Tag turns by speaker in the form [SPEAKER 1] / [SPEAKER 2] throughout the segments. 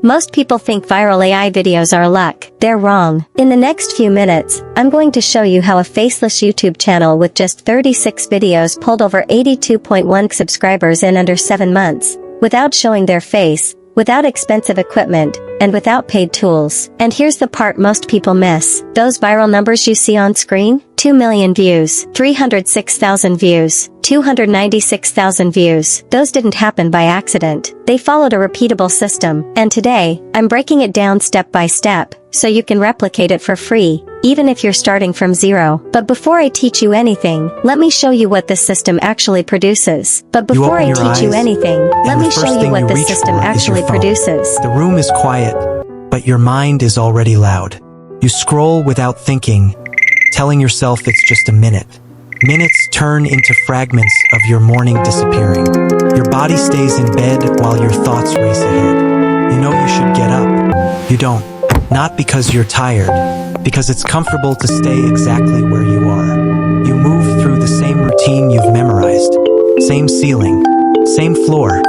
[SPEAKER 1] Most people think viral AI videos are luck. They're wrong. In the next few minutes, I'm going to show you how a faceless YouTube channel with just 36 videos pulled over 82.1 subscribers in under 7 months, without showing their face, without expensive equipment, and without paid tools. And here's the part most people miss. Those viral numbers you see on screen? 2 million views, 306,000 views, 296,000 views. Those didn't happen by accident. They followed a repeatable system. And today, I'm breaking it down step by step, so you can replicate it for free, even if you're starting from zero. But before I teach you anything, let me show you what this system actually produces. But before I teach you anything, let me show you what this system actually produces.
[SPEAKER 2] The room is quiet, but your mind is already loud. You scroll without thinking, telling yourself it's just a minute. Minutes turn into fragments of your morning disappearing. Your body stays in bed while your thoughts race ahead. You know you should get up. You don't. Not because you're tired, because it's comfortable to stay exactly where you are. You move through the same routine you've memorized. Same ceiling, same floor,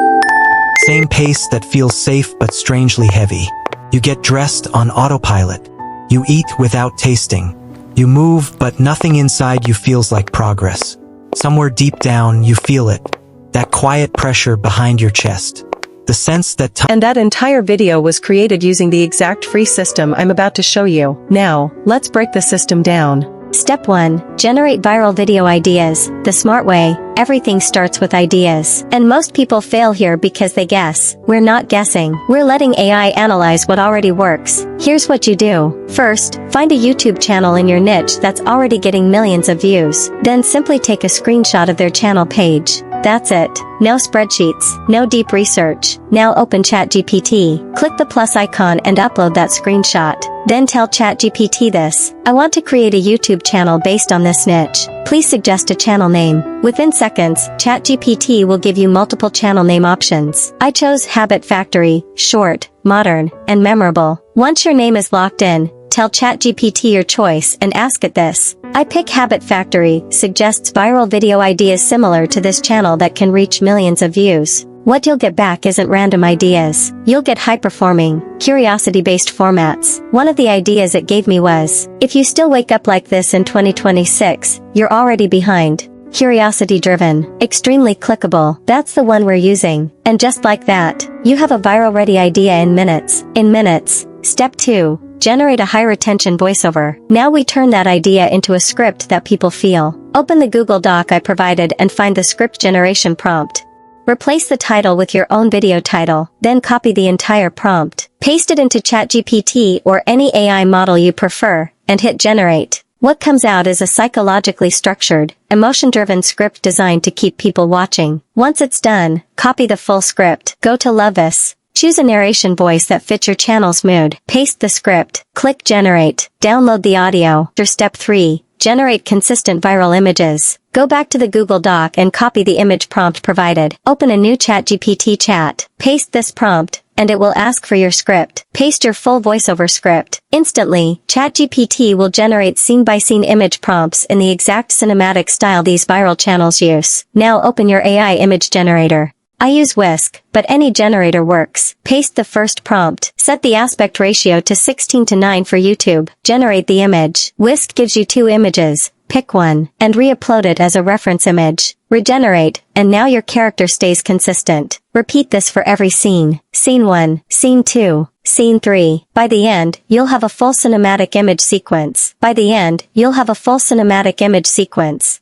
[SPEAKER 2] same pace that feels safe but strangely heavy. You get dressed on autopilot. You eat without tasting. You move, but nothing inside you feels like progress. Somewhere deep down, you feel it. That quiet pressure behind your chest. The sense that
[SPEAKER 3] And that entire video was created using the exact free system I'm about to show you. Now, let's break the system down.
[SPEAKER 1] Step 1. Generate viral video ideas. The smart way. Everything starts with ideas. And most people fail here because they guess. We're not guessing. We're letting AI analyze what already works. Here's what you do. First, find a YouTube channel in your niche that's already getting millions of views. Then simply take a screenshot of their channel page. That's it. No spreadsheets, no deep research. Now open ChatGPT. Click the plus icon and upload that screenshot. Then tell ChatGPT this: I want to create a YouTube channel based on this niche. Please suggest a channel name. Within seconds, ChatGPT will give you multiple channel name options. I chose Habit Factory, short, modern, and memorable. Once your name is locked in, tell ChatGPT your choice and ask it this: I pick Habit Factory, suggests viral video ideas similar to this channel that can reach millions of views. What you'll get back isn't random ideas. You'll get high-performing, curiosity-based formats. One of the ideas it gave me was, if you still wake up like this in 2026, you're already behind. Curiosity-driven, extremely clickable. That's the one we're using. And just like that, you have a viral-ready idea in minutes. Step 2. Generate a high-retention voiceover. Now we turn that idea into a script that people feel. Open the Google Doc I provided and find the script generation prompt. Replace the title with your own video title, then copy the entire prompt. Paste it into ChatGPT or any AI model you prefer, and hit generate. What comes out is a psychologically structured, emotion-driven script designed to keep people watching. Once it's done, copy the full script. Go to Lovis. Choose a narration voice that fits your channel's mood. Paste the script. Click Generate. Download the audio. After Step 3. Generate consistent viral images. Go back to the Google Doc and copy the image prompt provided. Open a new ChatGPT chat. Paste this prompt, and it will ask for your script. Paste your full voiceover script. Instantly, ChatGPT will generate scene-by-scene image prompts in the exact cinematic style these viral channels use. Now open your AI image generator. I use Whisk, but any generator works. Paste the first prompt. Set the aspect ratio to 16:9 for YouTube. Generate the image. Whisk gives you 2 images. Pick one, and re-upload it as a reference image. Regenerate, and now your character stays consistent. Repeat this for every scene. Scene 1, Scene 2, Scene 3. By the end, you'll have a full cinematic image sequence.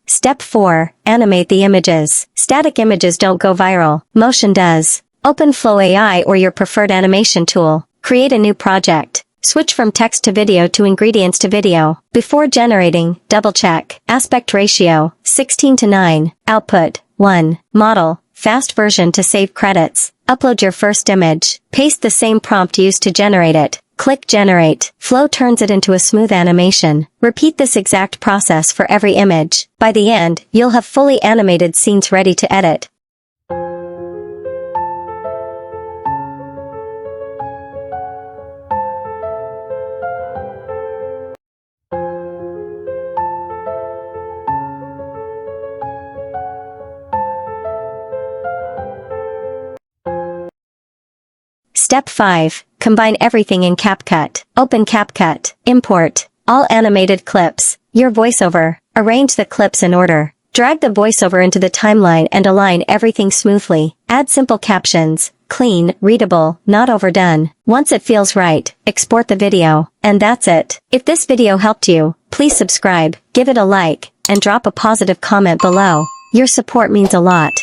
[SPEAKER 1] Step 4. Animate the images. Static images don't go viral. Motion does. Open Flow AI or your preferred animation tool. Create a new project. Switch from text to video to ingredients to video. Before generating, double-check. Aspect ratio, 16:9. Output, 1. Model, fast version to save credits. Upload your first image. Paste the same prompt used to generate it. Click Generate. Flow turns it into a smooth animation. Repeat this exact process for every image. By the end, you'll have fully animated scenes ready to edit. Step 5. Combine everything in CapCut. Open CapCut. Import all animated clips. Your voiceover. Arrange the clips in order. Drag the voiceover into the timeline and align everything smoothly. Add simple captions. Clean, readable, not overdone. Once it feels right, export the video. And that's it. If this video helped you, please subscribe, give it a like, and drop a positive comment below. Your support means a lot.